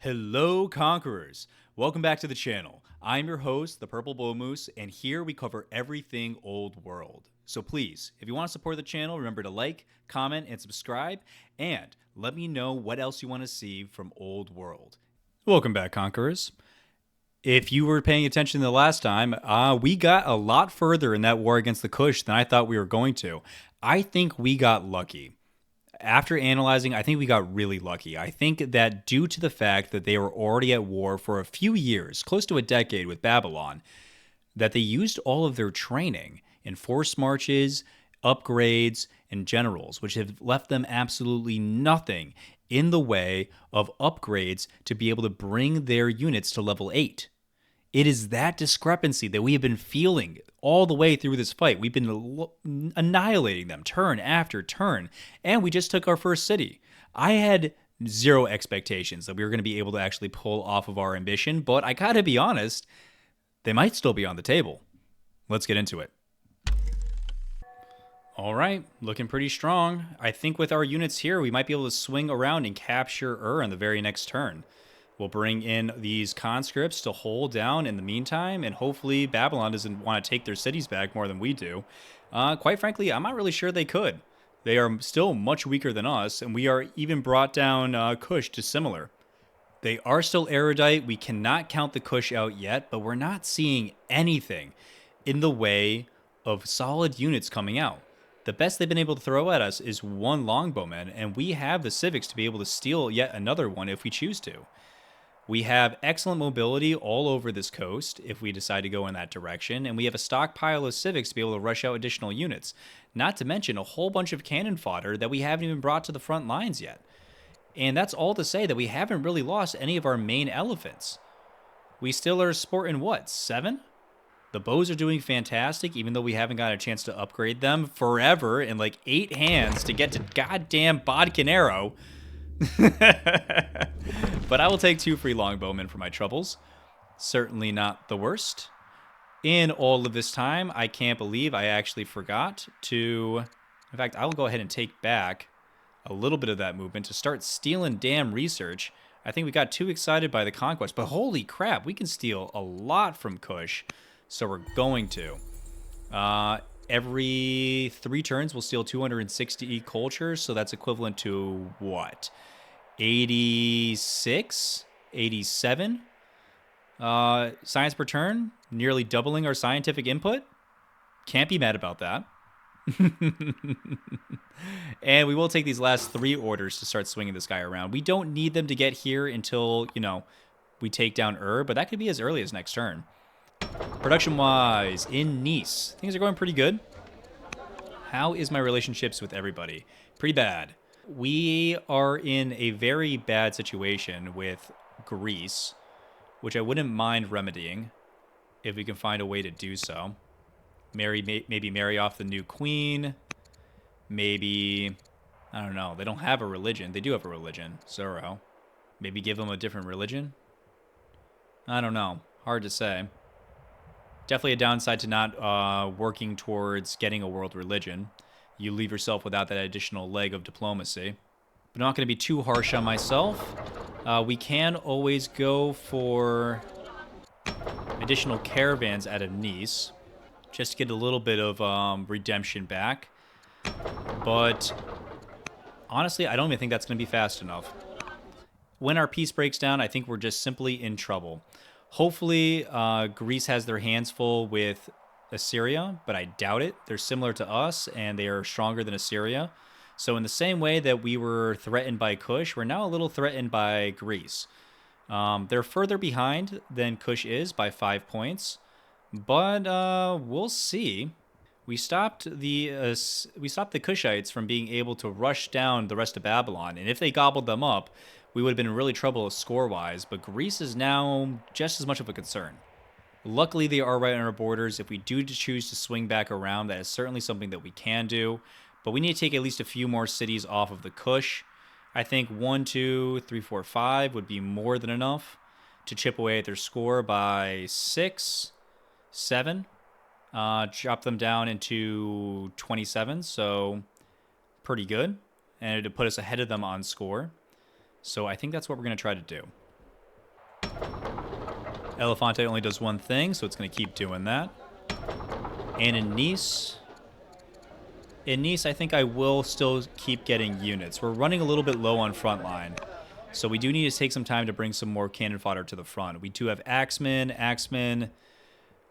Hello, Conquerors! Welcome back to the channel. I'm your host, the Purple Bull Moose, and here we cover everything Old World. So please, if you want to support the channel, remember to like, comment, and subscribe, and let me know what else you want to see from Old World. Welcome back, Conquerors. If you were paying attention the last time, we got a lot further in that war against the Kush than I thought we were going to. I think we got lucky. After analyzing, I think we got really lucky. I think that due to the fact that they were already at war for a few years, close to a decade with Babylon, that they used all of their training in force marches, upgrades, and generals, which have left them absolutely nothing in the way of upgrades to be able to bring their units to level 8. It is that discrepancy that we have been feeling all the way through this fight. We've been annihilating them turn after turn, and we just took our first city. I had zero expectations that we were going to be able to actually pull off of our ambition, but I gotta be honest, they might still be on the table. Let's get into it. All right, looking pretty strong. I think with our units here, we might be able to swing around and capture on the very next turn. We'll bring in these conscripts to hold down in the meantime, and hopefully Babylon doesn't want to take their cities back more than we do. Quite frankly, I'm not really sure they could. They are still much weaker than us, and we are even brought down Kush to similar. They are still erudite. We cannot count the Kush out yet, but we're not seeing anything in the way of solid units coming out. The best they've been able to throw at us is one longbowman, and we have the civics to be able to steal yet another one if we choose to. We have excellent mobility all over this coast if we decide to go in that direction, and we have a stockpile of civics to be able to rush out additional units, not to mention a whole bunch of cannon fodder that we haven't even brought to the front lines yet. And that's all to say that we haven't really lost any of our main elephants. We still are sporting what, 7? The bows are doing fantastic, even though we haven't got a chance to upgrade them forever in like 8 hands to get to goddamn Bodkin Arrow. But I will take 2 free longbowmen for my troubles. Certainly not the worst. In all of this time, I can't believe I actually forgot to... In fact, I will go ahead and take back a little bit of that movement to start stealing damn research. I think we got too excited by the conquest, but holy crap, we can steal a lot from Kush, so we're going to. Every 3 turns, we'll steal 260 culture, so that's equivalent to what? 86? 87? Science per turn, nearly doubling our scientific input. Can't be mad about that. And we will take these last 3 orders to start swinging this guy around. We don't need them to get here until, we take down but that could be as early as next turn. Production-wise, in Nice, things are going pretty good. How is my relationships with everybody? Pretty bad. We are in a very bad situation with Greece, which I wouldn't mind remedying if we can find a way to do so. Maybe marry off the new queen. Maybe, I don't know. They don't have a religion. They do have a religion, Zoro. Maybe give them a different religion? I don't know. Hard to say. Definitely a downside to not working towards getting a world religion. You leave yourself without that additional leg of diplomacy. But I'm not going to be too harsh on myself. We can always go for additional caravans out of Nice, just to get a little bit of redemption back. But honestly, I don't even think that's going to be fast enough. When our peace breaks down, I think we're just simply in trouble. Hopefully, Greece has their hands full with Assyria, but I doubt it. They're similar to us, and they are stronger than Assyria. So in the same way that we were threatened by Kush, we're now a little threatened by Greece. They're further behind than Kush is by 5 points, but we'll see. We stopped the Kushites from being able to rush down the rest of Babylon, and if they gobbled them up, we would have been in really trouble score-wise, but Greece is now just as much of a concern. Luckily, they are right on our borders. If we do choose to swing back around, that is certainly something that we can do. But we need to take at least a few more cities off of the Kush. I think 1, 2, 3, 4, 5 would be more than enough to chip away at their score by 6, 7. Drop them down into 27, so pretty good. And it'd put us ahead of them on score. So I think that's what we're going to try to do. Elefante only does one thing, so it's going to keep doing that. And in Nice, I think I will still keep getting units. We're running a little bit low on front line, so we do need to take some time to bring some more cannon fodder to the front. We do have axemen,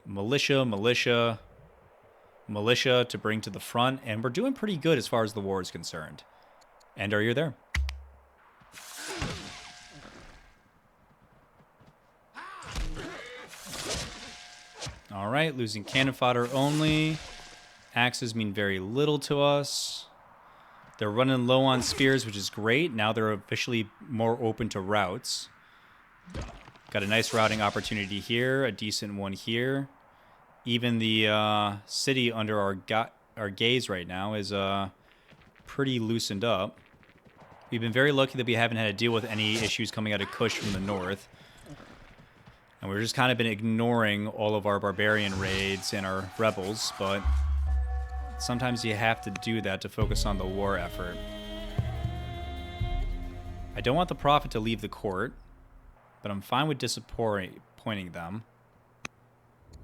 militia to bring to the front, and we're doing pretty good as far as the war is concerned. And are you there? All right, losing cannon fodder only. Axes mean very little to us. They're running low on spears, which is great. Now they're officially more open to routes. Got a nice routing opportunity here, a decent one here. Even the city under our gaze right now is pretty loosened up. We've been very lucky that we haven't had to deal with any issues coming out of Kush from the north. And we've just kind of been ignoring all of our barbarian raids and our rebels, but sometimes you have to do that to focus on the war effort. I don't want the prophet to leave the court, but I'm fine with disappointing them.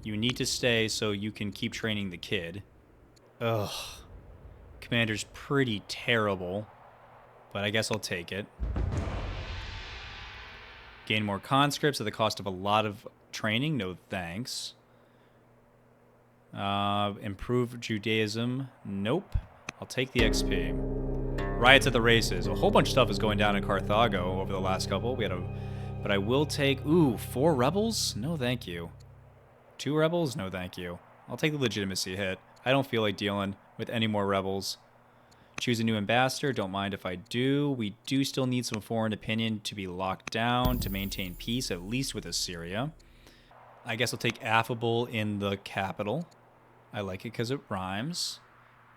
You need to stay so you can keep training the kid. Ugh. Commander's pretty terrible, but I guess I'll take it. Gain more conscripts at the cost of a lot of training. No thanks. Improve Judaism. Nope. I'll take the XP. Riots at the races. A whole bunch of stuff is going down in Carthago over the last couple. But I will take... Ooh, 4 rebels? No thank you. 2 rebels? No thank you. I'll take the legitimacy hit. I don't feel like dealing with any more rebels. Choose a new ambassador. Don't mind if I do. We do still need some foreign opinion to be locked down to maintain peace, at least with Assyria. I guess I'll take affable in the capital. I like it because it rhymes.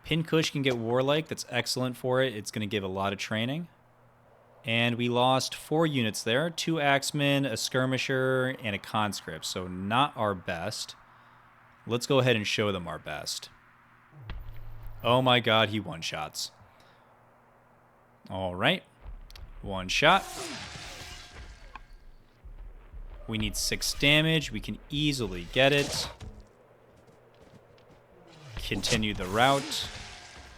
Pinkush can get warlike. That's excellent for it. It's going to give a lot of training. And we lost 4 units there. 2 axemen, a skirmisher, and a conscript. So not our best. Let's go ahead and show them our best. Oh my god, he one-shots. Alright. 1 shot. We need 6 damage. We can easily get it. Continue the route.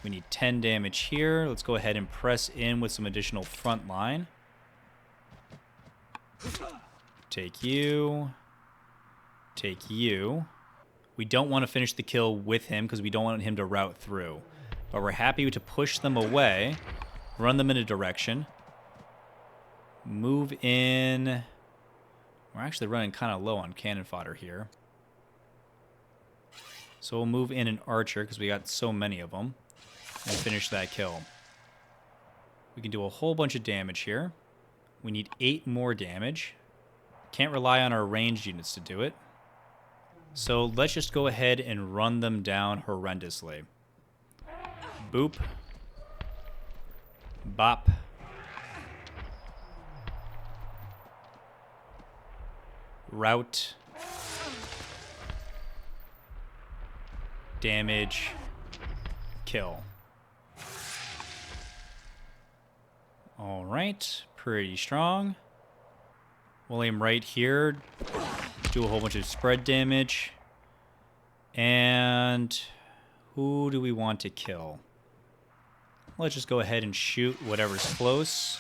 We need 10 damage here. Let's go ahead and press in with some additional front line. Take you. Take you. We don't want to finish the kill with him because we don't want him to route through. But we're happy to push them away, run them in a direction, move in. We're actually running kind of low on cannon fodder here. So we'll move in an archer because we got so many of them and finish that kill. We can do a whole bunch of damage here. We need 8 more damage. Can't rely on our ranged units to do it. So let's just go ahead and run them down horrendously. Boop. Bop. Route. Damage. Kill. Alright, pretty strong. We'll aim right here. Do a whole bunch of spread damage. And who do we want to kill? Let's just go ahead and shoot whatever's close.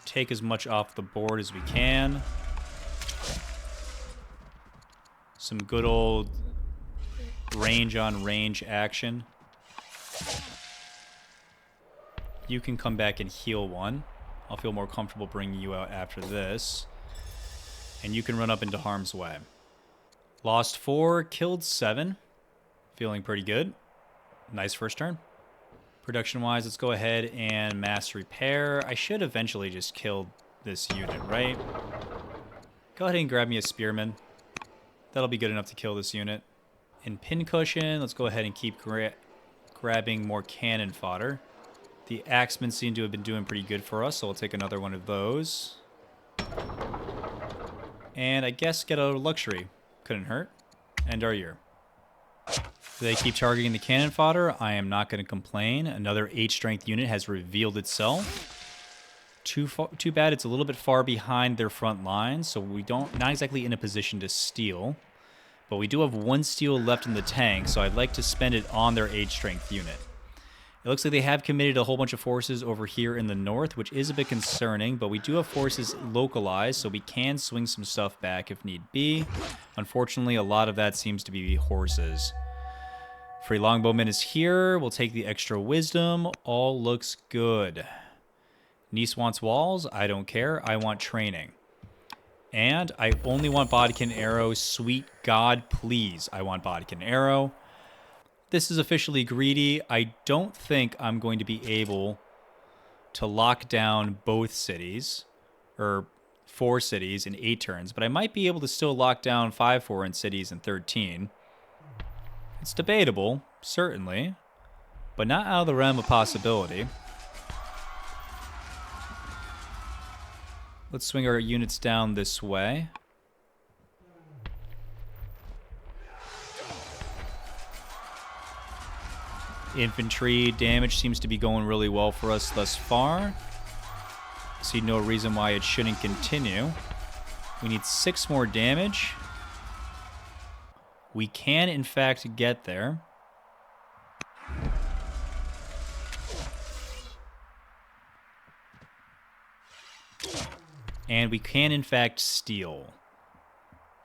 Take as much off the board as we can. Some good old range on range action. You can come back and heal one. I'll feel more comfortable bringing you out after this. And you can run up into harm's way. Lost 4, killed 7. Feeling pretty good. Nice first turn. Production-wise, let's go ahead and mass repair. I should eventually just kill this unit, right? Go ahead and grab me a spearman. That'll be good enough to kill this unit. In pincushion, let's go ahead and keep grabbing more cannon fodder. The axemen seem to have been doing pretty good for us, so we'll take another one of those. And I guess get a luxury. Couldn't hurt. End our year. They keep targeting the cannon fodder. I am not going to complain. Another 8 strength unit has revealed itself. Too bad it's a little bit far behind their front lines, so we not exactly in a position to steal. But we do have 1 steel left in the tank, so I'd like to spend it on their 8 strength unit. It looks like they have committed a whole bunch of forces over here in the north, which is a bit concerning, but we do have forces localized, so we can swing some stuff back if need be. Unfortunately, a lot of that seems to be horses. Free Longbowman is here. We'll take the extra wisdom. All looks good. Nice wants walls. I don't care. I want training. And I only want Bodkin Arrow. Sweet God, please. I want Bodkin Arrow. This is officially greedy. I don't think I'm going to be able to lock down both cities, or 4 cities in 8 turns, but I might be able to still lock down 5 foreign cities in 13. It's debatable, certainly, but not out of the realm of possibility. Let's swing our units down this way. Infantry damage seems to be going really well for us thus far. See no reason why it shouldn't continue. We need 6 more damage. We can, in fact, get there. And we can, in fact, steal.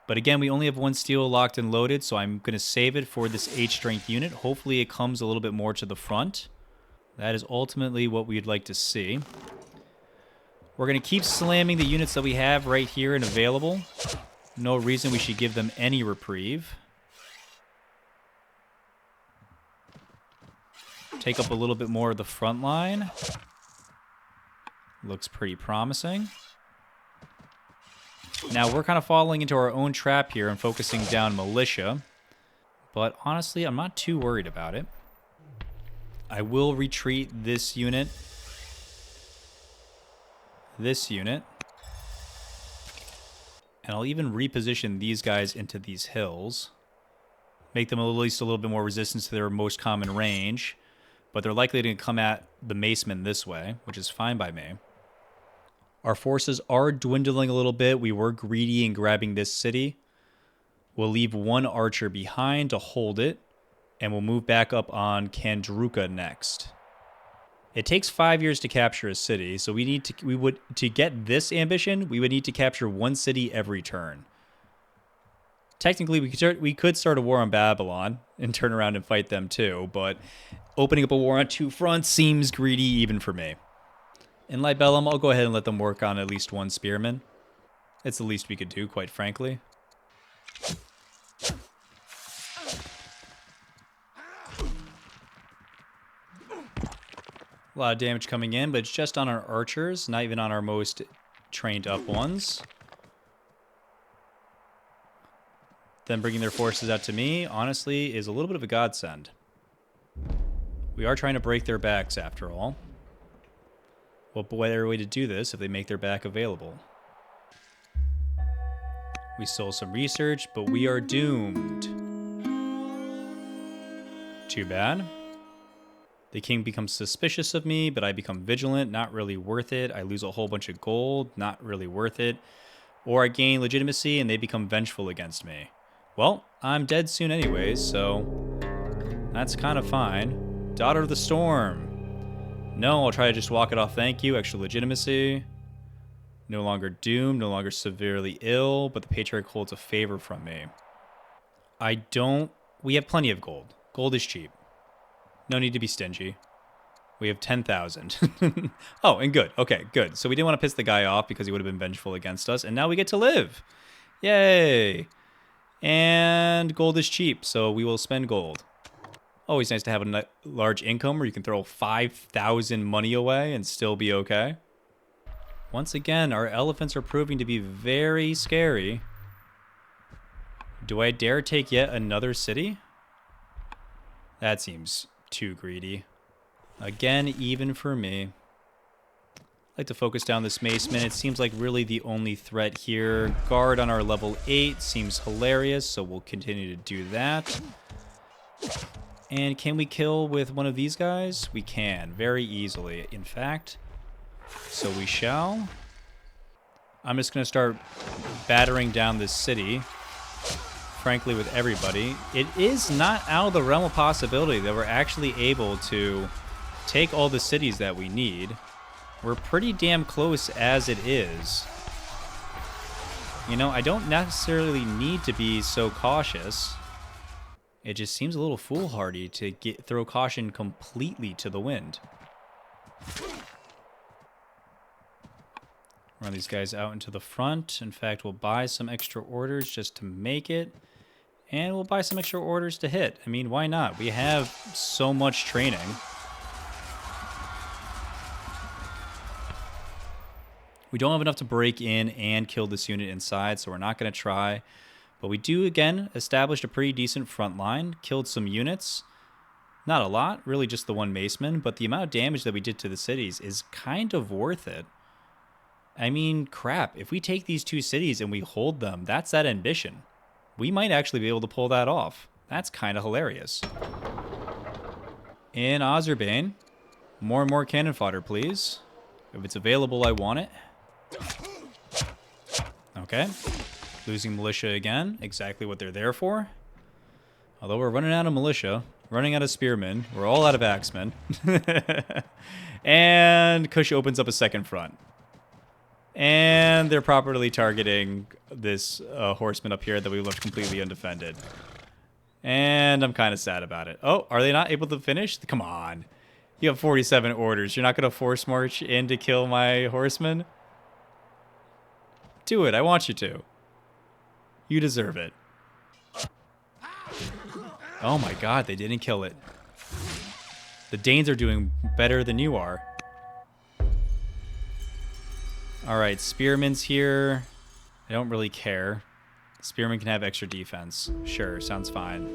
But again, we only have 1 steel locked and loaded, so I'm going to save it for this 8 strength unit. Hopefully it comes a little bit more to the front. That is ultimately what we'd like to see. We're going to keep slamming the units that we have right here and available. No reason we should give them any reprieve. Take up a little bit more of the front line. Looks pretty promising. Now, we're kind of falling into our own trap here and focusing down militia. But honestly, I'm not too worried about it. I will retreat this unit. This unit. And I'll even reposition these guys into these hills. Make them at least a little bit more resistance to their most common range. But they're likely to come at the macemen this way, which is fine by me. Our forces are dwindling a little bit. We were greedy in grabbing this city. We'll leave 1 archer behind to hold it, and we'll move back up on Kandruka next. It takes 5 years to capture a city, so to get this ambition, we would need to capture 1 city every turn. Technically, we could start a war on Babylon and turn around and fight them too, but opening up a war on 2 fronts seems greedy even for me. In Libellum, I'll go ahead and let them work on at least 1 spearman. It's the least we could do, quite frankly. A lot of damage coming in, but it's just on our archers, not even on our most trained up ones. Them bringing their forces out to me, honestly, is a little bit of a godsend. We are trying to break their backs, after all. What better way to do this if they make their back available? We stole some research, but we are doomed. Too bad. The king becomes suspicious of me, but I become vigilant. Not really worth it. I lose a whole bunch of gold. Not really worth it. Or I gain legitimacy and they become vengeful against me. Well, I'm dead soon anyways, so that's kind of fine. Daughter of the Storm. No, I'll try to just walk it off. Thank you. Extra legitimacy. No longer doomed. No longer severely ill. But the Patriarch holds a favor from me. We have plenty of gold. Gold is cheap. No need to be stingy. We have 10,000. Oh, and good. Okay, good. So we didn't want to piss the guy off because he would have been vengeful against us. And now we get to live. Yay. And gold is cheap, so we will spend gold. Always nice to have a large income where you can throw 5,000 money away and still be okay. Once again, our elephants are proving to be very scary. Do I dare take yet another city? That seems too greedy. Again, even for me. I'd like to focus down this maceman. It seems like really the only threat here. Guard on our level 8 seems hilarious, so we'll continue to do that. And can we kill with one of these guys? We can, very easily. In fact, So we shall. I'm just going to start battering down this city, frankly, with everybody. It is not out of the realm of possibility that we're actually able to take all the cities that we need. We're pretty damn close as it is. You know, I don't necessarily need to be so cautious. It just seems a little foolhardy to throw caution completely to the wind. Run these guys out into the front. In fact, we'll buy some extra orders just to make it. And we'll buy some extra orders to hit. I mean, why not? We have so much training. We don't have enough to break in and kill this unit inside, so we're not going to try. But we do, again, established a pretty decent front line. Killed some units. Not a lot, really just the one maceman. But the amount of damage that we did to the cities is kind of worth it. I mean, crap, if we take these 2 cities and we hold them, that's that ambition. We might actually be able to pull that off. That's kind of hilarious. In Azerbaijan, more and more cannon fodder, please. If it's available, I want it. Okay. Losing militia again. Exactly what they're there for. Although we're running out of militia, running out of spearmen, we're all out of axemen. And Kush opens up a second front. And they're properly targeting this horseman up here that we left completely undefended. And I'm kind of sad about it. Oh, are they not able to finish? Come on. You have 47 orders. You're not going to force march in to kill my horseman? Do it. I want you to. You deserve it. Oh my god, they didn't kill it. The Danes are doing better than you are. Alright, Spearman's here. I don't really care. Spearman can have extra defense. Sure, sounds fine.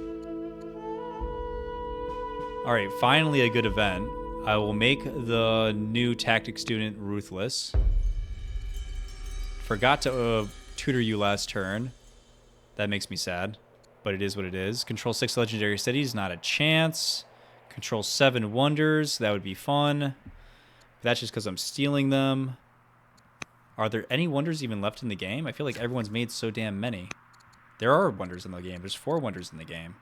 Alright, finally a good event. I will make the new tactic student ruthless. Forgot to tutor you last turn. That makes me sad, but it is what it is. Control 6 legendary cities, not a chance. Control 7 wonders, that would be fun. That's just because I'm stealing them. Are there any wonders even left in the game? I feel like everyone's made so damn many. There are wonders in the game. There's 4 wonders in the game.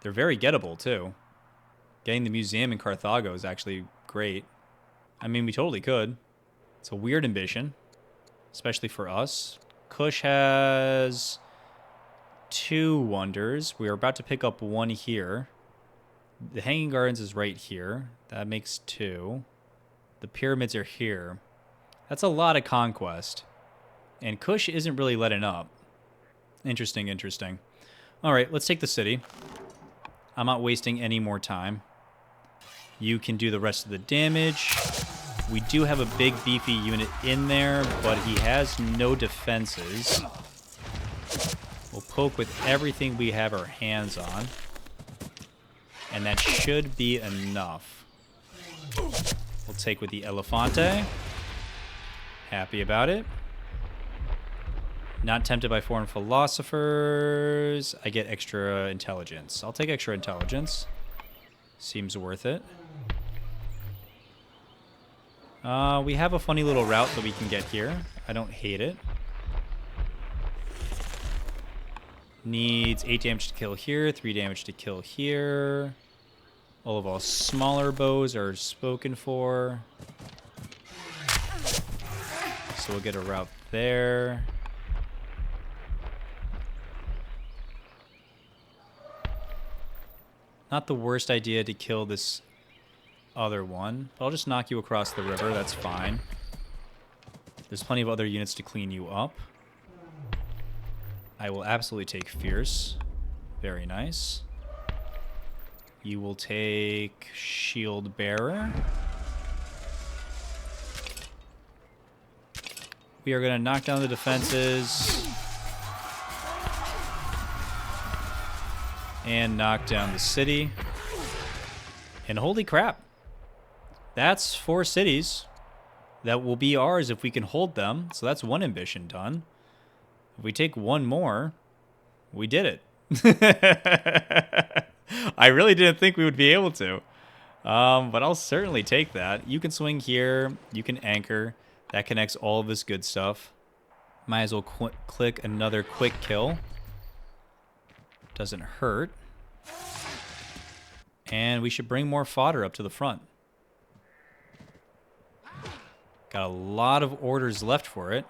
They're very gettable, too. Getting the museum in Carthage is actually great. I mean, we totally could. It's a weird ambition, especially for us. Kush has 2 wonders. We are about to pick up 1 here. The Hanging Gardens is right here. That makes 2. The pyramids are here. That's a lot of conquest. And Kush isn't really letting up. Interesting, interesting. Alright, let's take the city. I'm not wasting any more time. You can do the rest of the damage. We do have a big beefy unit in there, but he has no defenses. We'll poke with everything we have our hands on. And that should be enough. We'll take with the Elefante. Happy about it. Not tempted by foreign philosophers. I get extra intelligence. I'll take extra intelligence. Seems worth it. We have a funny little route that we can get here. I don't hate it. Needs 8 damage to kill here, 3 damage to kill here. All of our smaller bows are spoken for. So we'll get a route there. Not the worst idea to kill this other one. But I'll just knock you across the river, that's fine. There's plenty of other units to clean you up. I will absolutely take Fierce. Very nice. You will take Shield Bearer. We are going to knock down the defenses. And knock down the city. And holy crap. That's 4 cities that will be ours if we can hold them. So that's 1 ambition done. If we take 1 more, we did it. I really didn't think we would be able to. But I'll certainly take that. You can swing here. You can anchor. That connects all of this good stuff. Might as well click another quick kill. Doesn't hurt. And we should bring more fodder up to the front. Got a lot of orders left for it.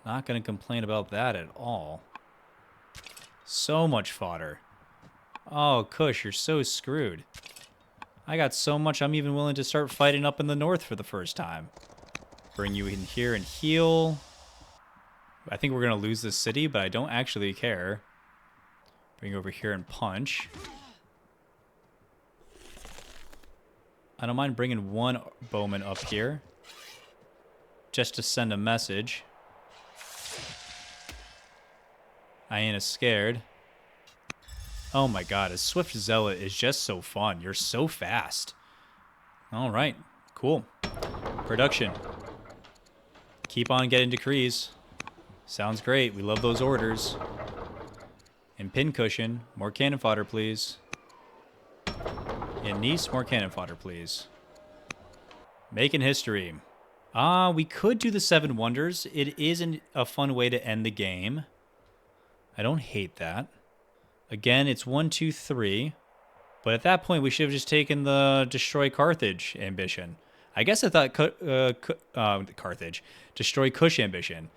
Not going to complain about that at all. So much fodder. Oh, Kush, you're so screwed. I got so much I'm even willing to start fighting up in the north for the first time. Bring you in here and heal. I think we're going to lose this city, but I don't actually care. Bring you over here and punch. I don't mind bringing one bowman up here. Just to send a message. I ain't as scared. Oh my god, a Swift Zealot is just so fun. You're so fast. Alright, cool. Production. Keep on getting decrees. Sounds great. We love those orders. And pincushion. More cannon fodder, please. And Nice, more cannon fodder, please. Making history. We could do the 7 Wonders. It isn't a fun way to end the game. I don't hate that. Again, it's 1, 2, 3. But at that point, we should have just taken the Destroy Carthage ambition. I guess I thought Carthage. Destroy Kush ambition.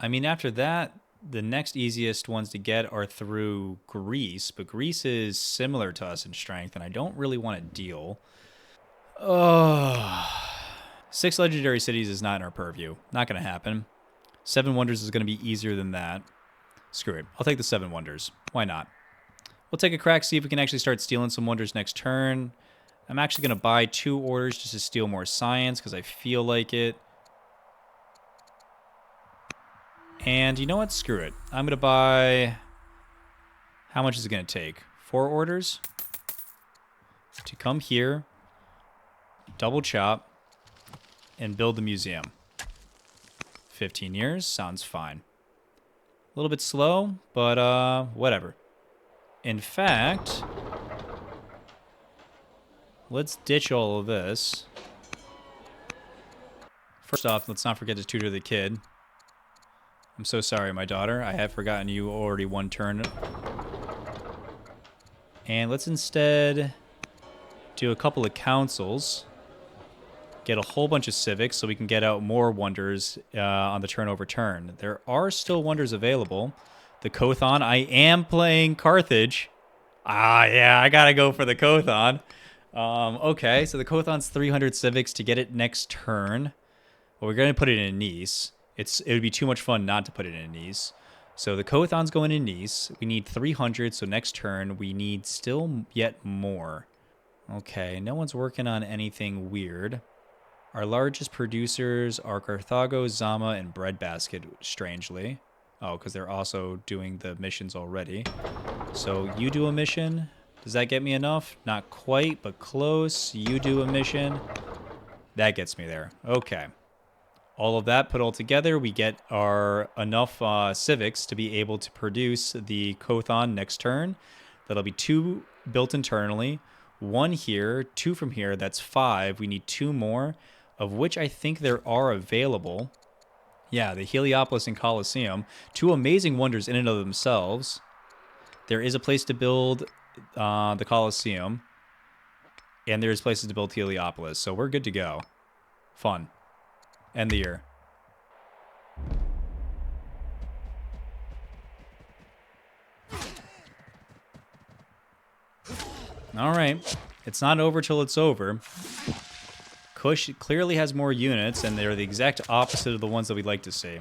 I mean, after that, the next easiest ones to get are through Greece. But Greece is similar to us in strength, and I don't really want to deal. 6 legendary cities is not in our purview. Not going to happen. 7 Wonders is going to be easier than that. Screw it. I'll take the 7 Wonders. Why not? We'll take a crack, see if we can actually start stealing some Wonders next turn. I'm actually going to buy 2 orders just to steal more science because I feel like it. And you know what? Screw it. I'm going to buy... How much is it going to take? 4 orders? To come here, double chop, and build the museum. 15 years? Sounds fine. A little bit slow, but whatever. In fact, let's ditch all of this. First off, let's not forget to tutor the kid. I'm so sorry, my daughter. I have forgotten you already 1 turn. And let's instead do a couple of councils. Get a whole bunch of civics so we can get out more wonders on the turn over turn. There are still wonders available. The Kothon. I am playing Carthage. Yeah, I gotta go for the Kothon. Okay, so the Kothon's 300 civics to get it next turn. Well, we're gonna put it in Nice. It would be too much fun not to put it in Nice. So the Kothon's going in Nice. We need 300, so next turn we need still yet more. Okay, no one's working on anything weird. Our largest producers are Carthago, Zama, and Breadbasket, strangely. Oh, because they're also doing the missions already. So you do a mission. Does that get me enough? Not quite, but close. You do a mission. That gets me there. Okay. All of that put all together, we get our enough civics to be able to produce the Kothon next turn. That'll be 2 built internally. 1 here, 2 from here. That's 5. We need 2 more, of which I think there are available. Yeah, the Heliopolis and Colosseum. 2 amazing wonders in and of themselves. There is a place to build the Colosseum. And there's places to build Heliopolis. So we're good to go. Fun. End the year. Alright. It's not over till it's over. Kush clearly has more units, and they're the exact opposite of the ones that we'd like to see.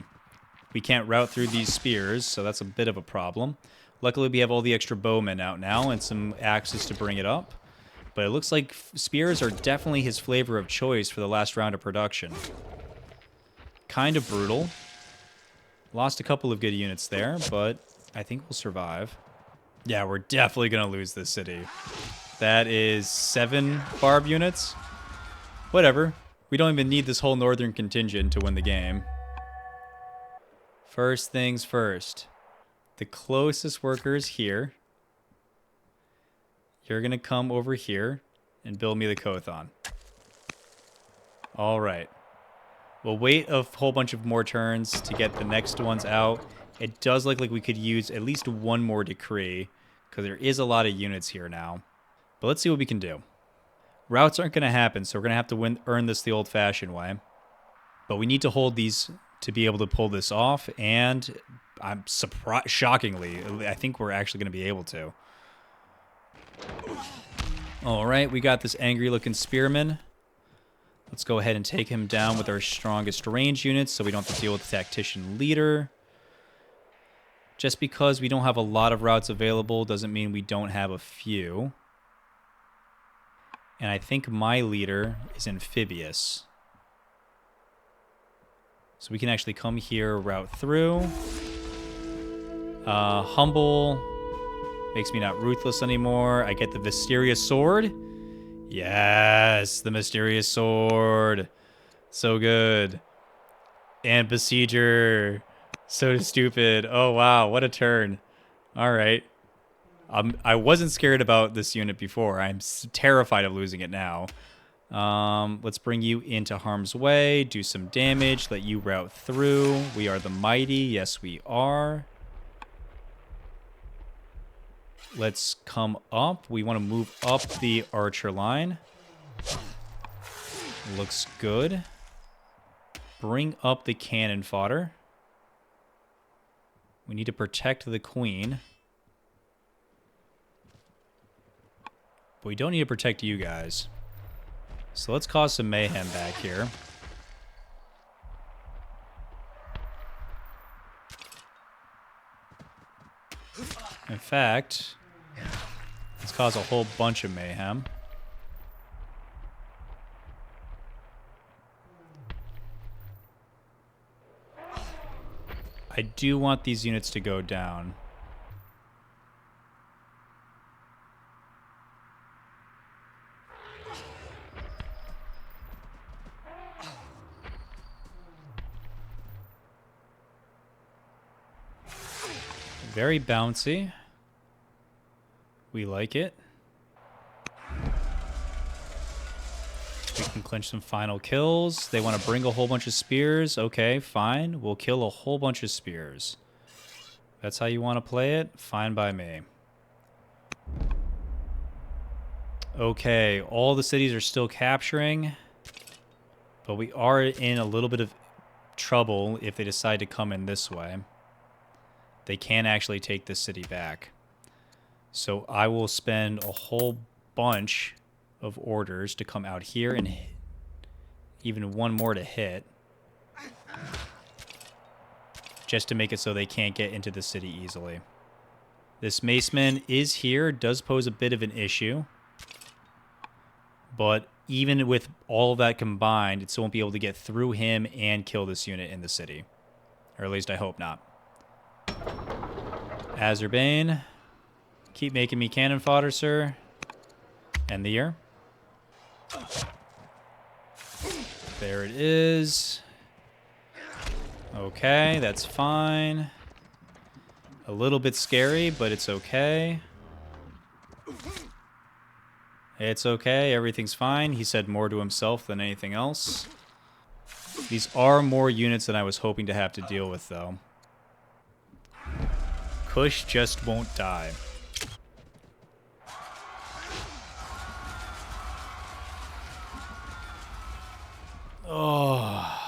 We can't route through these spears, so that's a bit of a problem. Luckily, we have all the extra bowmen out now and some axes to bring it up. But it looks like spears are definitely his flavor of choice for the last round of production. Kind of brutal. Lost a couple of good units there, but I think we'll survive. Yeah, we're definitely going to lose this city. That is 7 barb units. Whatever. We don't even need this whole northern contingent to win the game. First things first. The closest worker is here. You're going to come over here and build me the Kothon. All right. We'll wait a whole bunch of more turns to get the next ones out. It does look like we could use at least one more decree, because there is a lot of units here now. But let's see what we can do. Routes aren't going to happen, so we're going to have to earn this the old-fashioned way. But we need to hold these to be able to pull this off, and I'm surprised, shockingly, I think we're actually going to be able to. All right, we got this angry-looking spearman. Let's go ahead and take him down with our strongest range units so we don't have to deal with the tactician leader. Just because we don't have a lot of routes available doesn't mean we don't have a few. And I think my leader is amphibious. So we can actually come here, route through. Humble makes me not ruthless anymore. I get the mysterious sword. Yes, the mysterious sword. So good. And besieger. So stupid. Oh, wow. What a turn. All right. I wasn't scared about this unit before. I'm terrified of losing it now. Let's bring you into harm's way. Do some damage. Let you route through. We are the mighty. Yes, we are. Let's come up. We want to move up the archer line. Looks good. Bring up the cannon fodder. We need to protect the queen. But we don't need to protect you guys. So let's cause some mayhem back here. In fact, let's cause a whole bunch of mayhem. I do want these units to go down. Very bouncy. We like it. We can clinch some final kills. They want to bring a whole bunch of spears. Okay, fine. We'll kill a whole bunch of spears. That's how you want to play it? Fine by me. Okay, all the cities are still capturing. But we are in a little bit of trouble if they decide to come in this way. They can actually take this city back. So I will spend a whole bunch of orders to come out here and even one more to hit. Just to make it so they can't get into the city easily. This maceman is here, does pose a bit of an issue. But even with all of that combined, it still won't be able to get through him and kill this unit in the city. Or at least I hope not. Azerbaijan, keep making me cannon fodder, sir. End the year. There it is. Okay, that's fine. A little bit scary, but it's okay. It's okay, everything's fine. He said more to himself than anything else. These are more units than I was hoping to have to deal with, though. Kush just won't die. Oh.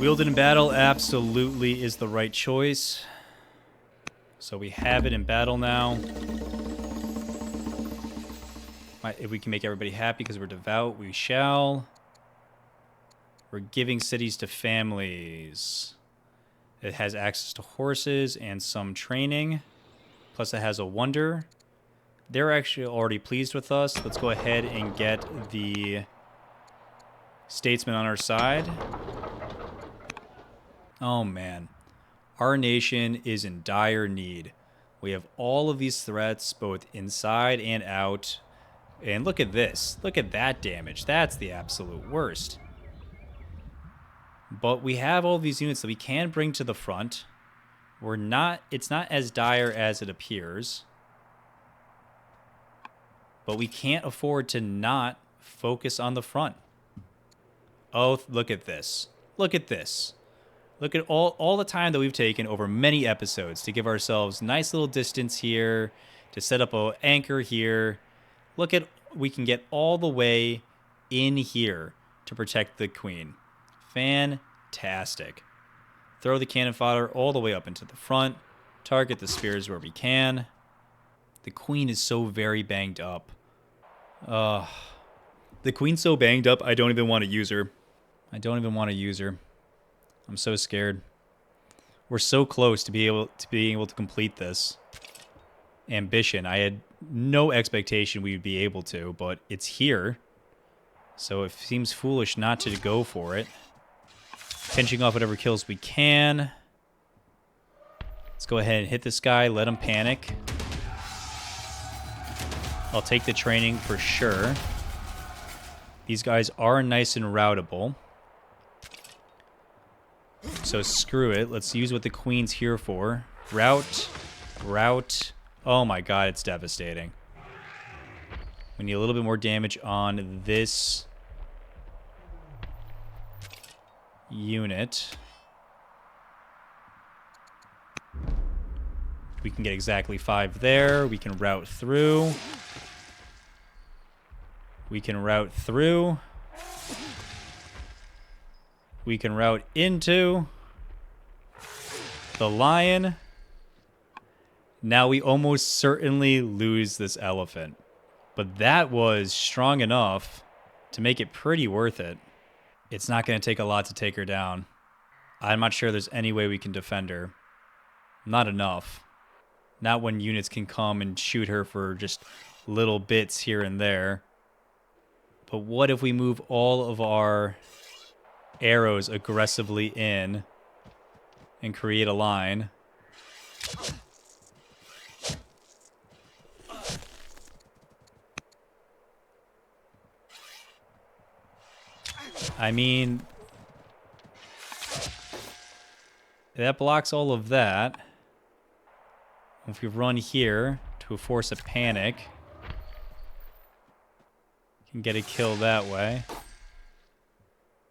Wielded in battle absolutely is the right choice. So we have it in battle now. If we can make everybody happy because we're devout, we shall. We're giving cities to families. It has access to horses and some training. Plus it has a wonder. They're actually already pleased with us. Let's go ahead and get the statesman on our side. Oh man. Our nation is in dire need. We have all of these threats both inside and out. And look at this. Look at that damage. That's the absolute worst. But we have all these units that we can bring to the front. It's not as dire as it appears. But we can't afford to not focus on the front. Oh, look at this. Look at this. Look at all the time that we've taken over many episodes to give ourselves nice little distance here, to set up an anchor here. Look at, we can get all the way in here to protect the queen. Fantastic. Throw the cannon fodder all the way up into the front. Target the spears where we can. The queen is so very banged up. The queen's so banged up, I don't even want to use her. I don't even want to use her. I'm so scared. We're so close to being able to complete this ambition. I had no expectation we would be able to, but it's here. So it seems foolish not to go for it. Pinching off whatever kills we can. Let's go ahead and hit this guy. Let him panic. I'll take the training for sure. These guys are nice and routable. So screw it. Let's use what the queen's here for. Route. Route. Oh my god, it's devastating. We need a little bit more damage on this unit. We can get exactly 5 there. We can route through. We can route through. We can route into the lion. Now we almost certainly lose this elephant. But that was strong enough to make it pretty worth it. It's not going to take a lot to take her down. I'm not sure there's any way we can defend her. Not enough. Not when units can come and shoot her for just little bits here and there. But what if we move all of our arrows aggressively in and create a line? I mean, that blocks all of that. If we run here to force a panic, can get a kill that way.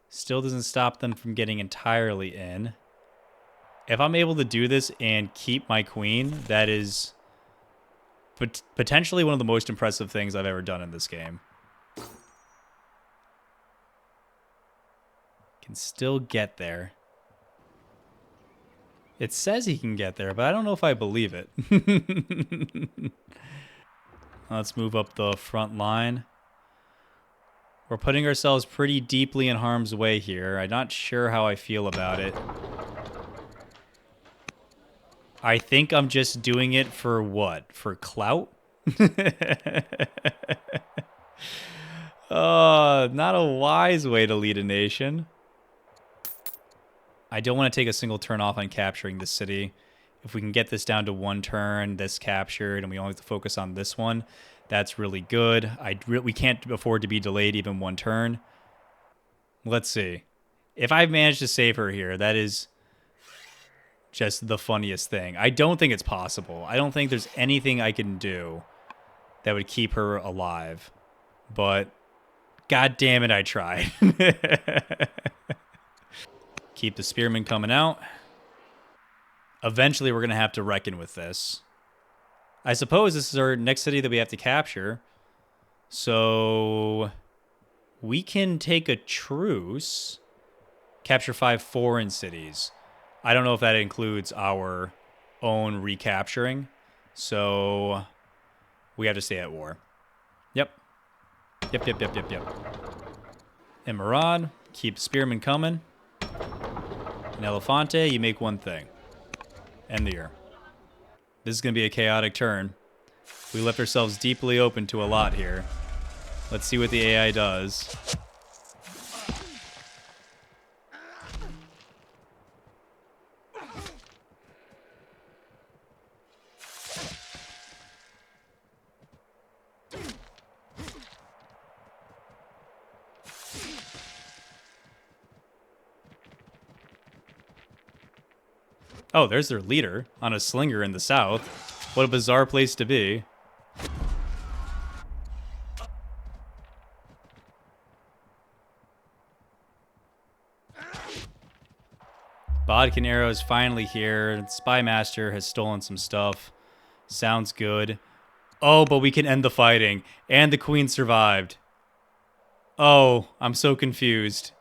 Still doesn't stop them from getting entirely in. If I'm able to do this and keep my queen, that is potentially one of the most impressive things I've ever done in this game. Can still get there. It says he can get there, but I don't know if I believe it. Let's move up the front line. We're putting ourselves pretty deeply in harm's way here. I'm not sure how I feel about it. I think I'm just doing it for what? For clout? Not a wise way to lead a nation. I don't want to take a single turn off on capturing the city. If we can get this down to 1 turn, this captured, and we only have to focus on this one, that's really good. We can't afford to be delayed even 1 turn. Let's see. If I've managed to save her here, that is just the funniest thing. I don't think it's possible. I don't think there's anything I can do that would keep her alive. But god damn it, I tried. Keep the spearmen coming out. Eventually, we're going to have to reckon with this. I suppose this is our next city that we have to capture. So we can take a truce. Capture 5 foreign cities. I don't know if that includes our own recapturing. So we have to stay at war. Yep. Yep. And Murad, keep the spearmen coming. And Elefante, you make one thing. End the year. This is going to be a chaotic turn. We left ourselves deeply open to a lot here. Let's see what the AI does. Oh, there's their leader on a slinger in the south. What a bizarre place to be. Bodkin Arrow is finally here. Spy Master has stolen some stuff. Sounds good. Oh, but we can end the fighting. And the queen survived. Oh, I'm so confused.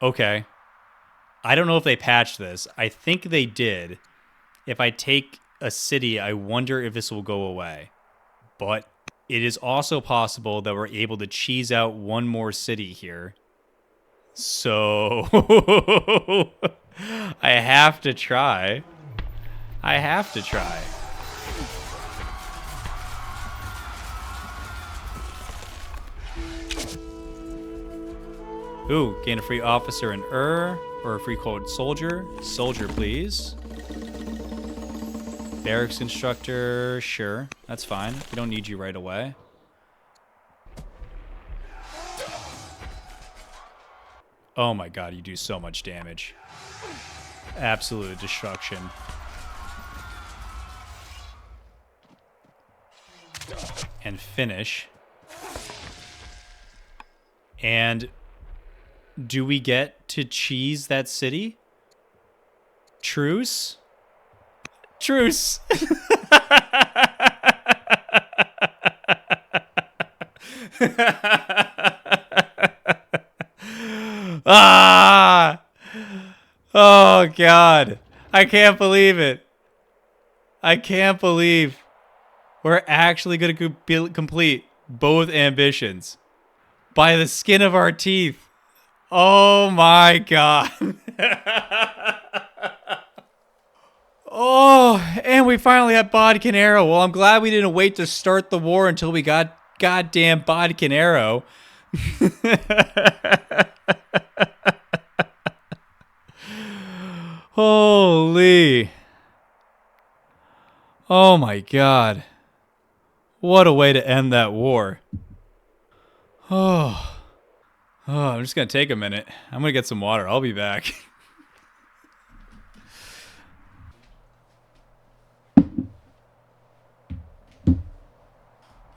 Okay. I don't know if they patched this. I think they did. If I take a city, I wonder if this will go away. But it is also possible that we're able to cheese out one more city here. So I have to try. I have to try. Ooh, gain a free officer in or a free code soldier. Soldier, please. Barracks instructor, sure. That's fine. We don't need you right away. Oh my god, you do so much damage. Absolute destruction. And finish. And do we get to cheese that city? Truce? Truce! Ah! Oh, God. I can't believe it. I can't believe we're actually going to complete both ambitions by the skin of our teeth. Oh, my God. Oh, and we finally had Bodkin Arrow. Well, I'm glad we didn't wait to start the war until we got goddamn Bodkin Arrow. Holy. Oh my god. What a way to end that war. Oh. I'm just going to take a minute. I'm going to get some water. I'll be back.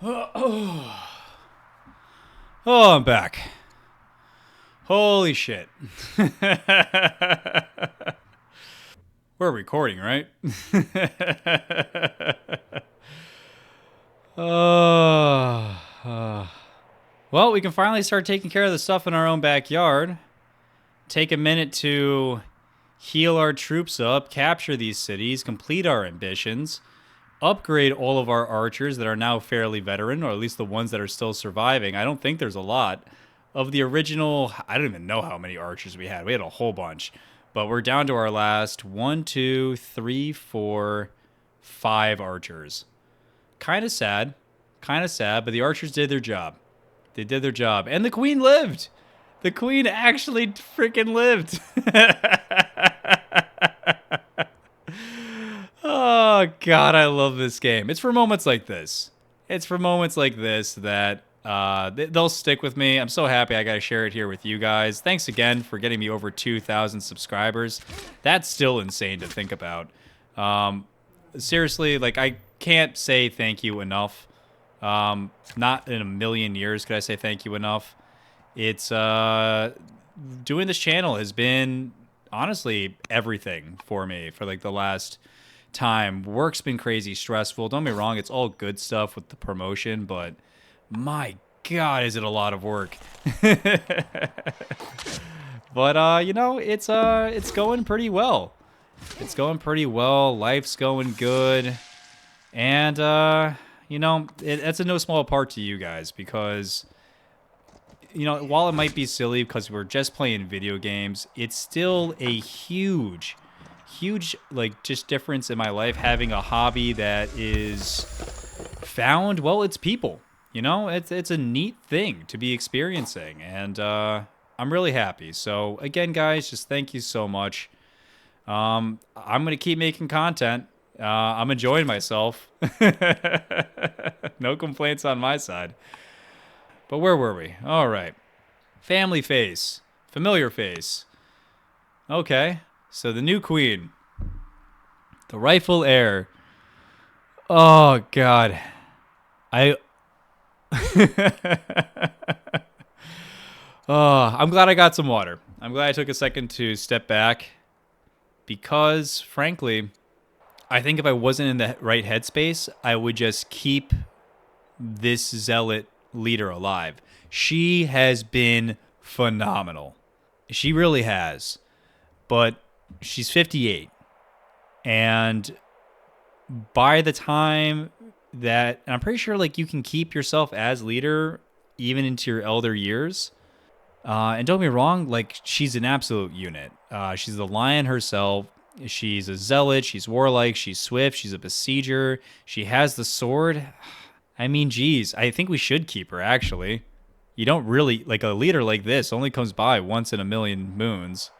Oh, I'm back. Holy shit. We're recording, right? Well, we can finally start taking care of the stuff in our own backyard. Take a minute to heal our troops up, capture these cities, complete our ambitions, upgrade all of our archers that are now fairly veteran, or at least the ones that are still surviving. I don't think there's a lot. Of the original, I don't even know how many archers we had. We had a whole bunch. But we're down to our last 1, 2, 3, 4, 5 archers. Kind of sad. Kind of sad, but the archers did their job. They did their job. And the queen lived. The queen actually freaking lived. Oh, God, I love this game. It's for moments like this. It's for moments like this that they'll stick with me. I'm so happy I got to share it here with you guys. Thanks again for getting me over 2,000 subscribers. That's still insane to think about. Seriously, like, I can't say thank you enough. Not in a million years could I say thank you enough. It's doing this channel has been honestly everything for me for like the last time. Work's been crazy stressful. Don't get me wrong, it's all good stuff with the promotion, but my God, is it a lot of work. But you know, it's going pretty well. It's going pretty well. Life's going good. And you know, that's a no small part to you guys because, you know, while it might be silly because we're just playing video games, it's still a huge, like, just difference in my life having a hobby that is found, well, it's people. You know, it's a neat thing to be experiencing, and I'm really happy. So, again, guys, just thank you so much. I'm going to keep making content. I'm enjoying myself. No complaints on my side. But where were we? All right. Family face. Familiar face. Okay. So the new queen. The rightful heir. Oh, God. I... Oh, I'm glad I got some water. I'm glad I took a second to step back because, frankly, I think if I wasn't in the right headspace, I would just keep this zealot leader alive. She has been phenomenal. She really has. But she's 58. And by the time that, and I'm pretty sure like you can keep yourself as leader even into your elder years. And don't get me wrong, like she's an absolute unit. She's the lion herself. She's a zealot. She's warlike. She's swift. She's a besieger. She has the sword. I mean, geez, I think we should keep her, actually. You don't really, like, a leader like this only comes by once in a million moons.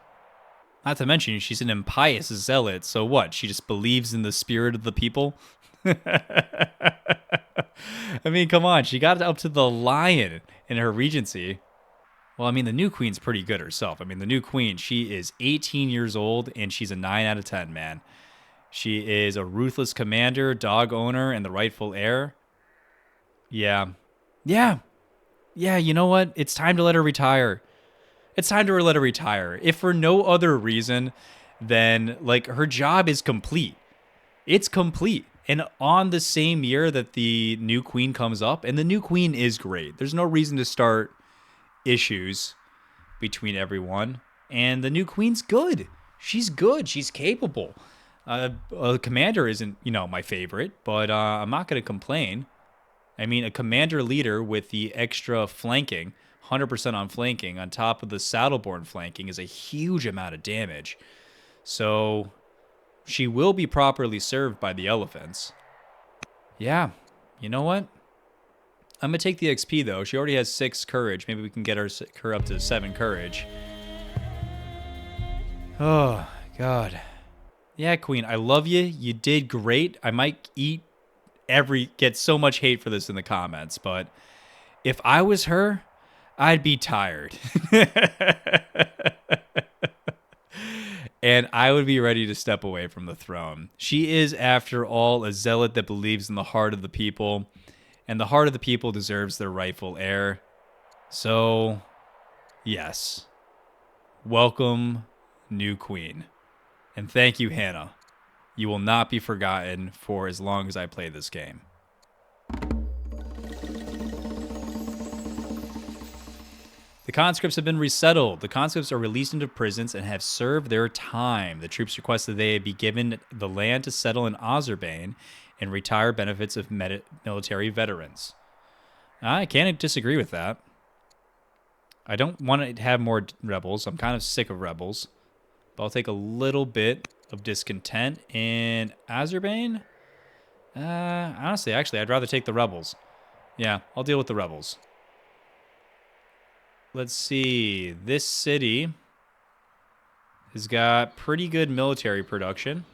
Not to mention, she's an impious zealot, so what? She just believes in the spirit of the people? I mean, come on, she got up to the lion in her regency. Well, I mean, the new queen's pretty good herself. I mean, the new queen, she is 18 years old, and she's a 9 out of 10, man. She is a ruthless commander, dog owner, and the rightful heir. Yeah. Yeah. Yeah, you know what? It's time to let her retire. It's time to let her retire. If for no other reason than, like, her job is complete. It's complete. And on the same year that the new queen comes up, and the new queen is great. There's no reason to start issues between everyone. And the new queen's good. She's good. She's capable. Commander isn't, my favorite, but I'm not going to complain. I mean, a commander leader with the extra flanking, 100% on flanking, on top of the saddleborn flanking is a huge amount of damage. So she will be properly served by the elephants. Yeah, you know what? I'm going to take the XP, though. She already has 6 courage. Maybe we can get her up to 7 courage. Oh, God. Yeah, Queen, I love you. You did great. I might get so much hate for this in the comments, but if I was her, I'd be tired. And I would be ready to step away from the throne. She is, after all, a zealot that believes in the heart of the people, and the heart of the people deserves their rightful heir. So, yes. Welcome, new queen. And thank you, Hannah. You will not be forgotten for as long as I play this game. The conscripts have been resettled. The conscripts are released into prisons and have served their time. The troops request that they be given the land to settle in Azerbaijan and retire benefits of military veterans. I can't disagree with that. I don't want to have more rebels. I'm kind of sick of rebels. But I'll take a little bit of discontent in Azerbaijan. Honestly, actually, I'd rather take the rebels. Yeah, I'll deal with the rebels. Let's see. This city has got pretty good military production.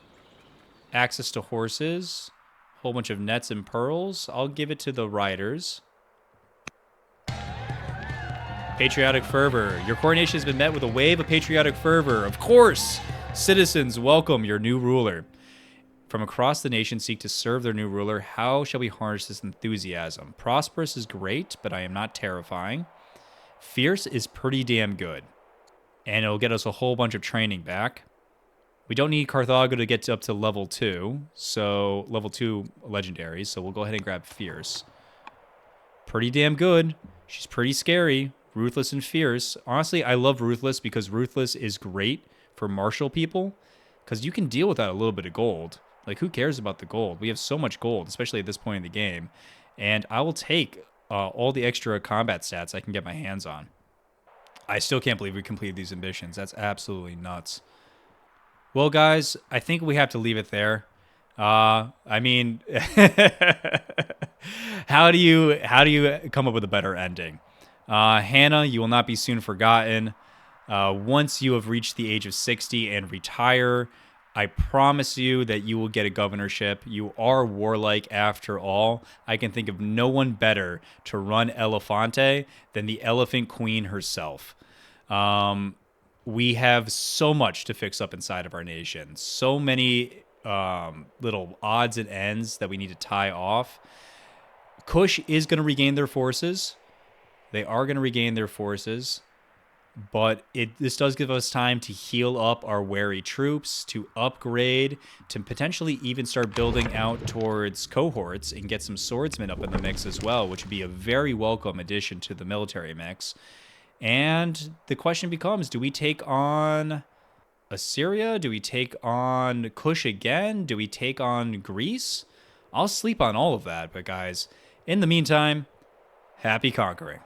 Access to horses. A whole bunch of nets and pearls. I'll give it to the riders. Patriotic fervor. Your coronation has been met with a wave of patriotic fervor. Of course! Citizens, welcome your new ruler. From across the nation seek to serve their new ruler. How shall we harness this enthusiasm? Prosperous is great, but I am not terrifying. Fierce is pretty damn good. And it'll get us a whole bunch of training back. We don't need Carthage to get up to level 2. So, level 2 legendary. So we'll go ahead and grab Fierce. Pretty damn good. She's pretty scary. Ruthless and fierce. Honestly, I love Ruthless because Ruthless is great for martial people. Because you can deal with that a little bit of gold. Like, who cares about the gold? We have so much gold, especially at this point in the game. And I will take all the extra combat stats I can get my hands on. I still can't believe we completed these ambitions. That's absolutely nuts. Well, guys, I think we have to leave it there. I mean, how do you come up with a better ending? Hannah, you will not be soon forgotten. Once you have reached the age of 60 and retire, I promise you that you will get a governorship. You are warlike after all. I can think of no one better to run Elefante than the Elephant Queen herself. We have so much to fix up inside of our nation. So many little odds and ends that we need to tie off. Kush is going to regain their forces. They are going to regain their forces. But this does give us time to heal up our wary troops, to upgrade, to potentially even start building out towards cohorts and get some swordsmen up in the mix as well, which would be a very welcome addition to the military mix. And the question becomes, do we take on Assyria? Do we take on Kush again? Do we take on Greece? I'll sleep on all of that, but guys, in the meantime, happy conquering.